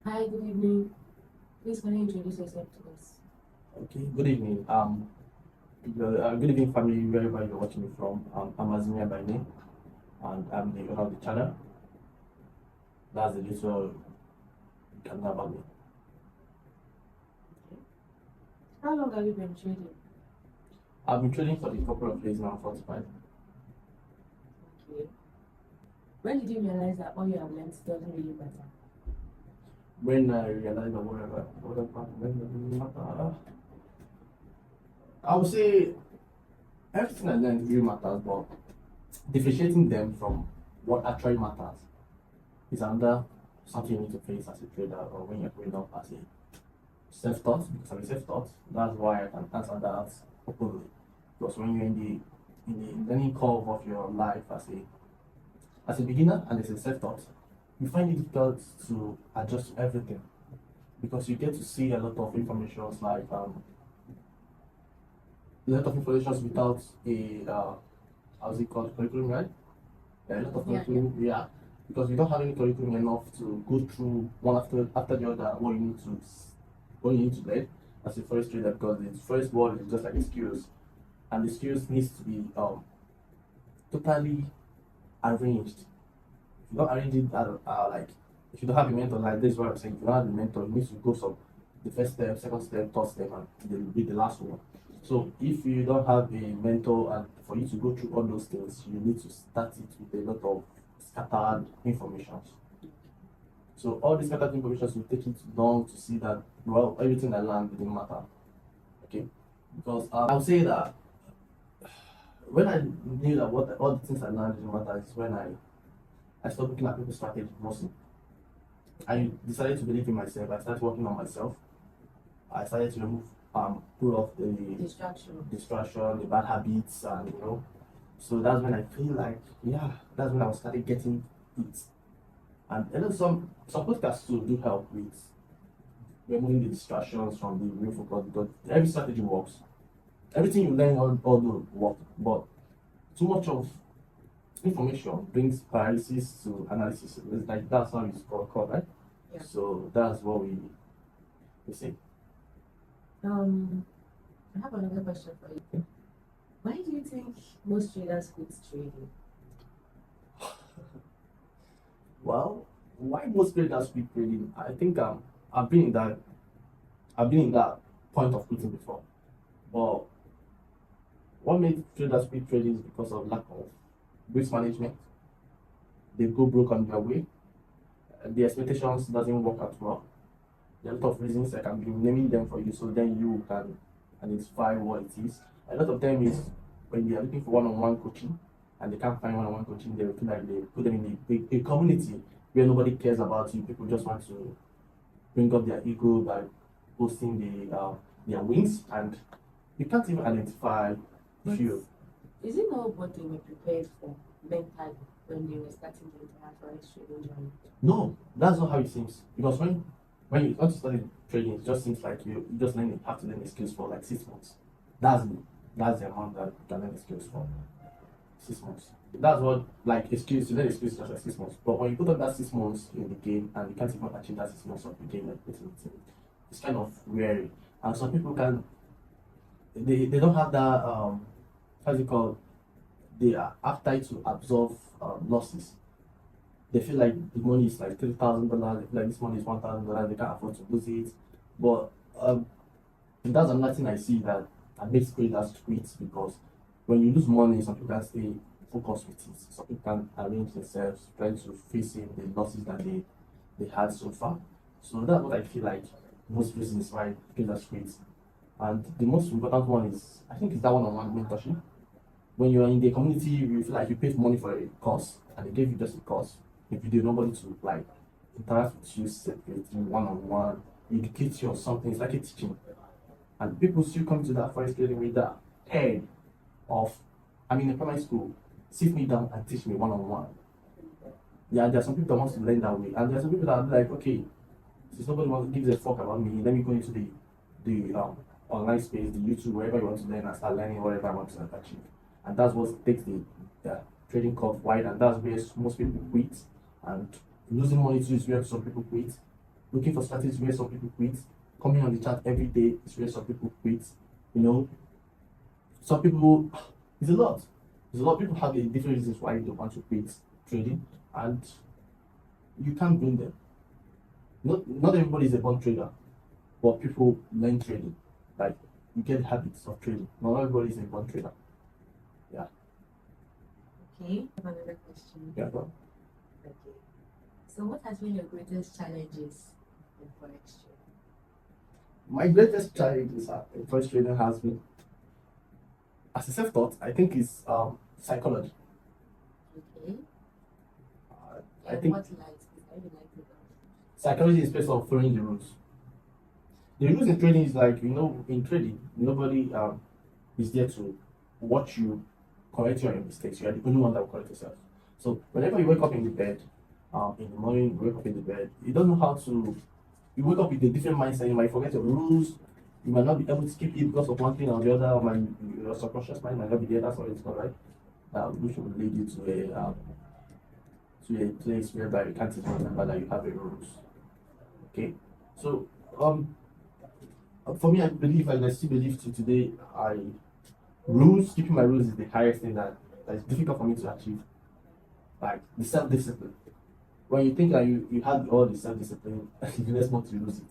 Hi, good evening. Please can you introduce yourself to us? Okay, good evening. Good evening, family, wherever you're watching me from. I'm Azimia by name, and I'm the owner of the channel. That's the little you can know about me. How long have you been trading? I've been trading for a couple of days now, 45. Okay. When did you realize that all you have learned doesn't really matter? When I realized that whatever doesn't matter, I would say everything I learned really matters, but differentiating them from what actually matters is another something you need to face as a trader or when you're growing up as a self-taught, because I'm a self-taught. That's why I can answer that openly. Because when you're in the learning curve of your life as a beginner and as a self-taught, you find it difficult to adjust to everything because you get to see a lot of information like a lot of information without a how's it called, curriculum, right? Yeah, a lot of Yeah, curriculum, yeah. Because you don't have any curriculum enough to go through one after the other what you need to learn as a forest trader, because the first world is just like a skills, and the skills needs to be totally arranged. If you don't arrange it like if you don't have a mentor, like this is what I'm saying, if you don't have a mentor, you need to go some the first step, second step, third step, and then be the last one. So if you don't have a mentor and for you to go through all those things, you need to start it with a lot of scattered information. So all these scattered information will take it long to see that well everything I learned didn't matter. Okay. Because I'll say that when I knew that what all the things I learned didn't matter is when I stopped looking at people's strategy mostly. I decided to believe in myself. I started working on myself. I started to remove pull off the distraction. distraction, the bad habits, and So that's when I feel like that's when I started getting it. And some podcasts too do help with removing the distractions from the real focus because every strategy works. Everything you learn all do work, but too much of information brings paralysis to analysis. It's like that's how it's called, right? Yeah. So that's what we say. I have another question for you. Why do you think most traders quit trading? Well, why most traders quit trading? I think I've been in that I've been in that point of quitting before. But what made traders quit trading is because of lack of risk management. They go broke on their way. The expectations doesn't work out well. There are a lot of reasons I can be naming them for you, so then you can identify what it is. A lot of them is when they are looking for one-on-one coaching and they can't find one-on-one coaching, they feel like they put them in a community where nobody cares about you. People just want to bring up their ego by boasting their wins, and you can't even identify But few. is it not what they were prepared for mentally when they were starting the entire forex trading journey? No, that's not how it seems. Because when you want to study trading, it just seems like you just have to learn the skills for like 6 months. That's that's the amount that you can learn the skills for 6 months. That's what like excuse you learn the skills just like 6 months. But when you put on that 6 months in the game and you can't even achieve that 6 months of the game like it's kind of weary. And some people can they don't have that how's it called? They are appetite to absorb losses. They feel like the money is like $3,000. They feel like this money is $1,000. They can't afford to lose it. But that's another thing I see that makes traders quit because when you lose money, some people can stay focused with it. Some people can arrange themselves, trying to face in the losses that they had so far. So that's what I feel like most reasons why traders quit. And the most important one is I think it's that one-on-one mentorship. When you are in the community, you feel like you pay money for a course and they give you just a course. If you do nobody to like interact with you separately one on one, educate you on something, it's like a teaching. And people still come to that forest trading with that head of I'm in a primary school, sit me down and teach me one on one. Yeah, there are some people that wants to learn that way, and there are some people that are like, okay, since nobody wants gives a fuck about me, let me go into the online space, the YouTube, wherever you want to learn and start learning whatever I want to achieve. And that's what takes the trading curve wide, and that's where most people quit. And losing money too is where some people quit. looking for strategies where some people quit. Coming on the chat every day is where some people quit. You know, some people, it's a lot. There's a lot of people have different reasons why they want to quit trading, and you can't blame them. Not everybody is a born trader, but people learn trading. Like, you get habits of trading. Not everybody is a born trader. Yeah. Okay, I have another question. Yeah, go on. Okay. So what has been your greatest challenges in Forex trading? My greatest challenge is in forex trading has been, as a self-taught, I think is psychology. Okay. I And think what light is how you like it? psychology is based on following the rules. The rules in trading is like, in trading, nobody is there to watch you correct your mistakes. You are the only one that will correct yourself. So whenever you wake up in the bed, in the morning, you wake up in the bed, you don't know how to. You wake up with a different mindset. You might forget your rules. You might not be able to keep it because of one thing or the other. Or your subconscious mind might not be there. That's what it's called, right? Which will lead you to a place whereby you can't even remember that you have a rules. Okay, so for me, I believe, and I still believe to today, keeping my rules is the highest thing that is difficult for me to achieve. Like the self-discipline. When you think that you have all the self-discipline, the next month you lose it.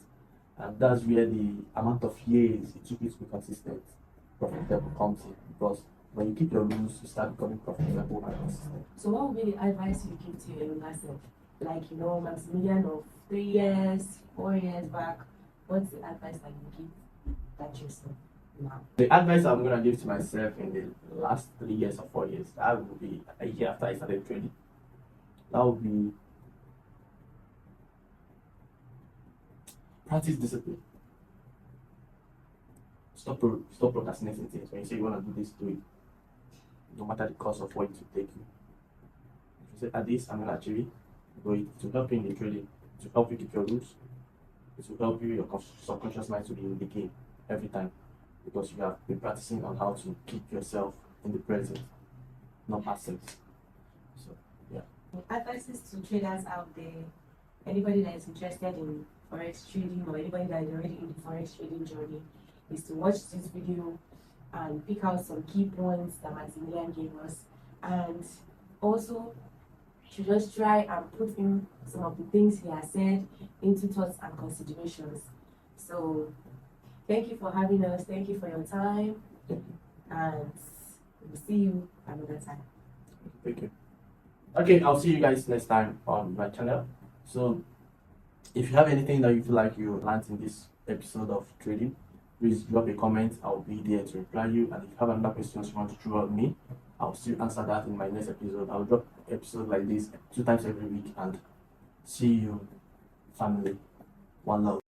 And that's where the amount of years it took you to be consistent, profitable comes in. Because when you keep your rules, you start becoming profitable and consistent. So what would be the advice you give to your younger self? Like, Maximilian of 3 years, 4 years back, what's the advice that you give that yourself now? The advice I'm gonna give to myself in the last 3 years or 4 years, that would be a year after I started trading. That would be practice discipline. Stop procrastinating things. When you say you wanna do this, do it. No matter the cost of what it will take you. If you say, at this, I'm gonna achieve it, do it. To help you in the trading, to help you keep your rules, it will help you, your subconscious mind to be in the game every time. Because you have been practicing on how to keep yourself in the present, not absent. So, yeah. Advices to traders out there, anybody that is interested in Forex trading or anybody that is already in the Forex trading journey, is to watch this video and pick out some key points that Maximilian gave us, and also to just try and put in some of the things he has said into thoughts and considerations. So thank you for having us, thank you for your time, and we'll see you another time. Thank you. Okay, I'll see you guys next time on my channel. So, if you have anything that you feel like you learned in this episode of trading, please drop a comment. I'll be there to reply you. And if you have another questions you want to throw at me, I'll still answer that in my next episode. I'll drop episodes like this 2 times every week. And see you, family. One love.